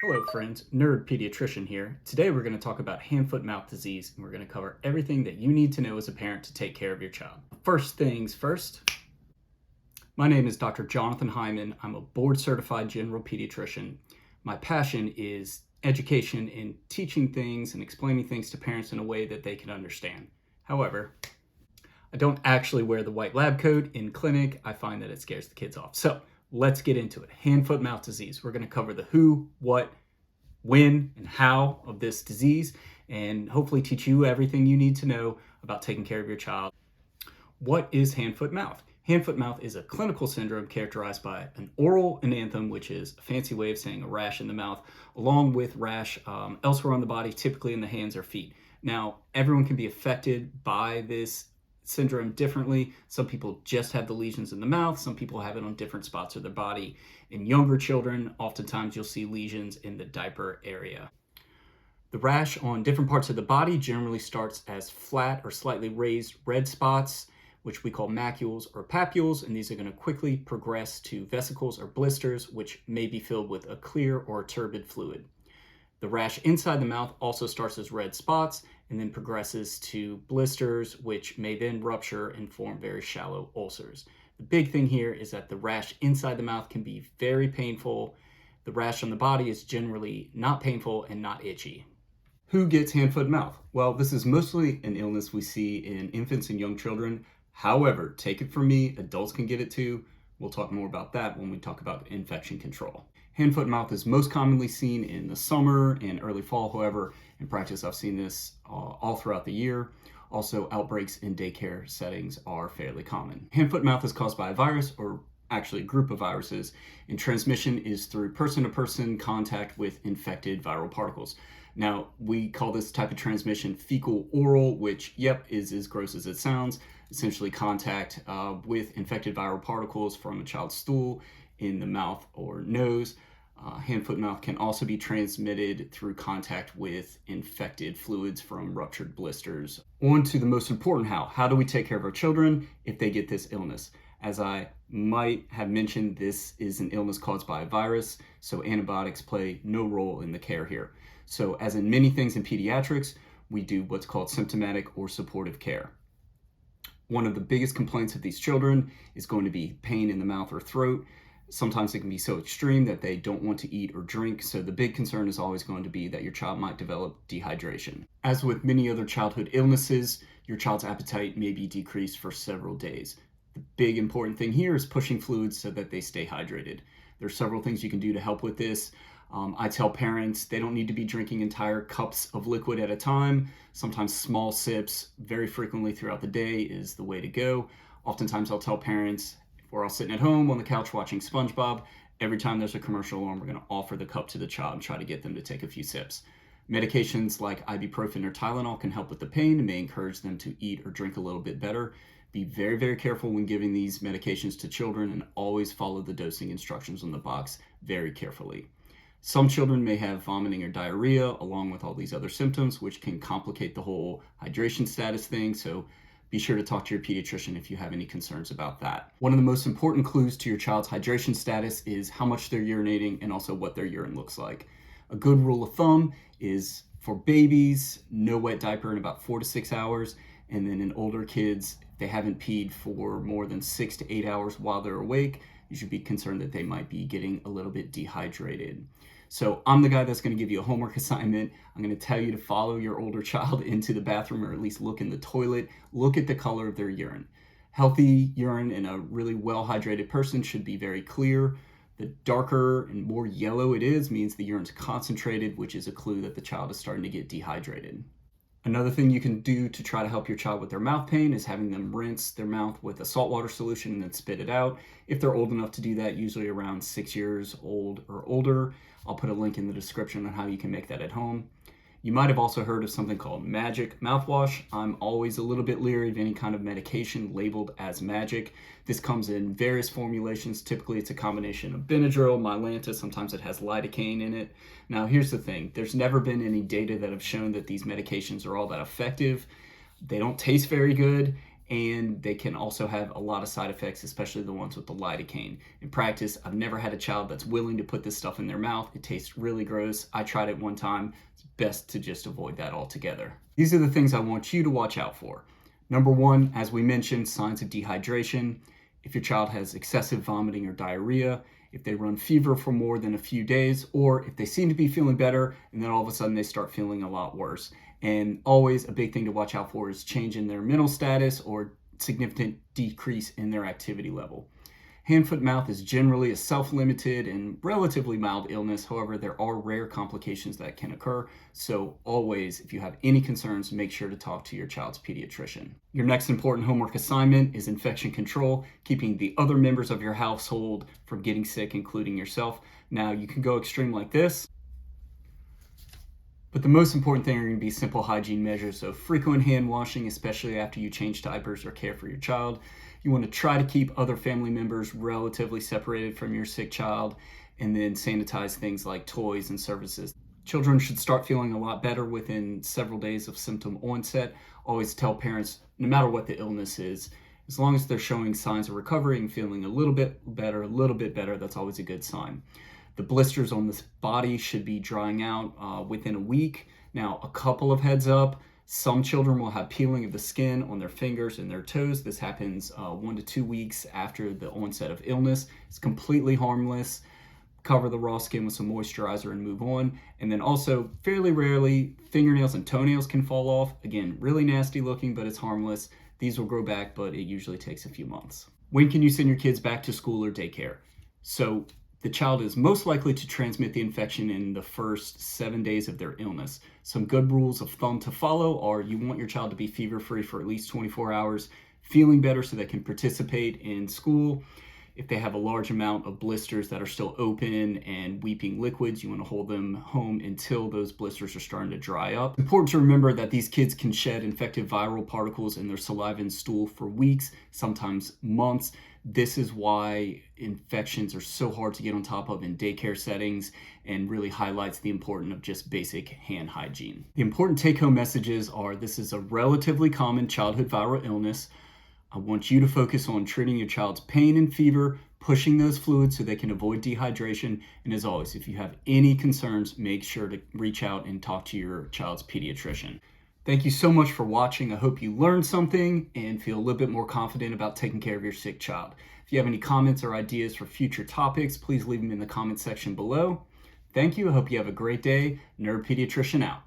Hello friends, Nerd Pediatrician here. Today we're going to talk about hand-foot-mouth disease, and we're going to cover everything that you need to know as a parent to take care of your child. First things first, my name is Dr. Jonathan Hyman. I'm a board-certified general pediatrician. My passion is education in teaching things and explaining things to parents in a way that they can understand. However, I don't actually wear the white lab coat in clinic. I find that it scares the kids off. So let's get into it. Hand-foot-mouth disease. We're going to cover the who, what, when, and how of this disease, and hopefully teach you everything you need to know about taking care of your child. What is hand-foot-mouth? Hand-foot-mouth is a clinical syndrome characterized by an oral ananthem, which is a fancy way of saying a rash in the mouth, along with rash elsewhere on the body, typically in the hands or feet. Now, everyone can be affected by this syndrome differently. Some people just have the lesions in the mouth. Some people have it on different spots of their body. In younger children, oftentimes you'll see lesions in the diaper area. The rash on different parts of the body generally starts as flat or slightly raised red spots, which we call macules or papules, and these are going to quickly progress to vesicles or blisters, which may be filled with a clear or turbid fluid. The rash inside the mouth also starts as red spots and then progresses to blisters, which may then rupture and form very shallow ulcers. The big thing here is that the rash inside the mouth can be very painful. The rash on the body is generally not painful and not itchy. Who gets hand-foot-mouth? Well, this is mostly an illness we see in infants and young children. However, take it from me, adults can get it too. We'll talk more about that when we talk about infection control. Hand-foot-mouth is most commonly seen in the summer and early fall. However, in practice, I've seen this all throughout the year. Also, outbreaks in daycare settings are fairly common. Hand-foot-mouth is caused by a virus, or actually a group of viruses, and transmission is through person-to-person contact with infected viral particles. Now, we call this type of transmission fecal-oral, which, is as gross as it sounds. Essentially contact with infected viral particles from a child's stool in the mouth or nose. Hand-foot-mouth can also be transmitted through contact with infected fluids from ruptured blisters. On to the most important how. How do we take care of our children if they get this illness? As I might have mentioned, this is an illness caused by a virus, so antibiotics play no role in the care here. So as in many things in pediatrics, we do what's called symptomatic or supportive care. One of the biggest complaints of these children is going to be pain in the mouth or throat. Sometimes it can be so extreme that they don't want to eat or drink, so the big concern is always going to be that your child might develop dehydration. As with many other childhood illnesses, your child's appetite may be decreased for several days. The big important thing here is pushing fluids so that they stay hydrated. There are several things you can do to help with this. I tell parents they don't need to be drinking entire cups of liquid at a time. Sometimes small sips very frequently throughout the day is the way to go. Oftentimes I'll tell parents, if we're all sitting at home on the couch watching SpongeBob, every time there's a commercial on, we're going to offer the cup to the child and try to get them to take a few sips. Medications like ibuprofen or Tylenol can help with the pain and may encourage them to eat or drink a little bit better. Be very, very careful when giving these medications to children and always follow the dosing instructions on the box very carefully. Some children may have vomiting or diarrhea along with all these other symptoms, which can complicate the whole hydration status thing. So be sure to talk to your pediatrician if you have any concerns about that. One of the most important clues to your child's hydration status is how much they're urinating and also what their urine looks like. A good rule of thumb is for babies, no wet diaper in about 4 to 6 hours. And then in older kids, if they haven't peed for more than 6 to 8 hours while they're awake, you should be concerned that they might be getting a little bit dehydrated. So I'm the guy that's going to give you a homework assignment. I'm going to tell you to follow your older child into the bathroom or at least look in the toilet. Look at the color of their urine. Healthy urine in a really well-hydrated person should be very clear. The darker and more yellow it is means the urine's concentrated, which is a clue that the child is starting to get dehydrated. Another thing you can do to try to help your child with their mouth pain is having them rinse their mouth with a saltwater solution and then spit it out. If they're old enough to do that, usually around 6 years old or older, I'll put a link in the description on how you can make that at home. You might have also heard of something called magic mouthwash. I'm always a little bit leery of any kind of medication labeled as magic. This comes in various formulations. Typically, it's a combination of Benadryl, Mylanta. Sometimes it has lidocaine in it. Now, here's the thing. There's never been any data that have shown that these medications are all that effective. They don't taste very good, and they can also have a lot of side effects, especially the ones with the lidocaine. In practice, I've never had a child that's willing to put this stuff in their mouth. It tastes really gross. I tried it one time. It's best to just avoid that altogether. These are the things I want you to watch out for. Number one, as we mentioned, signs of dehydration. If your child has excessive vomiting or diarrhea, if they run fever for more than a few days, or if they seem to be feeling better and then all of a sudden they start feeling a lot worse. And always a big thing to watch out for is change in their mental status or significant decrease in their activity level. Hand, foot, mouth is generally a self-limited and relatively mild illness. However, there are rare complications that can occur. So always, if you have any concerns, make sure to talk to your child's pediatrician. Your next important homework assignment is infection control, keeping the other members of your household from getting sick, including yourself. Now, you can go extreme like this, but the most important thing are going to be simple hygiene measures. So frequent hand washing, especially after you change diapers or care for your child. You want to try to keep other family members relatively separated from your sick child, and then sanitize things like toys and services. Children should start feeling a lot better within several days of symptom onset. Always tell parents, no matter what the illness is, as long as they're showing signs of recovery and feeling a little bit better, that's always a good sign. The blisters on the body should be drying out within a week. Now, a couple of heads up, some children will have peeling of the skin on their fingers and their toes. This happens 1 to 2 weeks after the onset of illness. It's completely harmless. Cover the raw skin with some moisturizer and move on. And then also, fairly rarely, fingernails and toenails can fall off. Again, really nasty looking, but it's harmless. These will grow back, but it usually takes a few months. When can you send your kids back to school or daycare? So the child is most likely to transmit the infection in the first 7 days of their illness. Some good rules of thumb to follow are you want your child to be fever-free for at least 24 hours, feeling better so they can participate in school. If they have a large amount of blisters that are still open and weeping liquids, you want to hold them home until those blisters are starting to dry up. Important to remember that these kids can shed infected viral particles in their saliva and stool for weeks, sometimes months. This is why infections are so hard to get on top of in daycare settings, and really highlights the importance of just basic hand hygiene. The important take-home messages are this is a relatively common childhood viral illness. I want you to focus on treating your child's pain and fever, pushing those fluids so they can avoid dehydration. And as always, if you have any concerns, make sure to reach out and talk to your child's pediatrician. Thank you so much for watching. I hope you learned something and feel a little bit more confident about taking care of your sick child. If you have any comments or ideas for future topics, please leave them in the comment section below. Thank you. I hope you have a great day. Nerd Pediatrician out.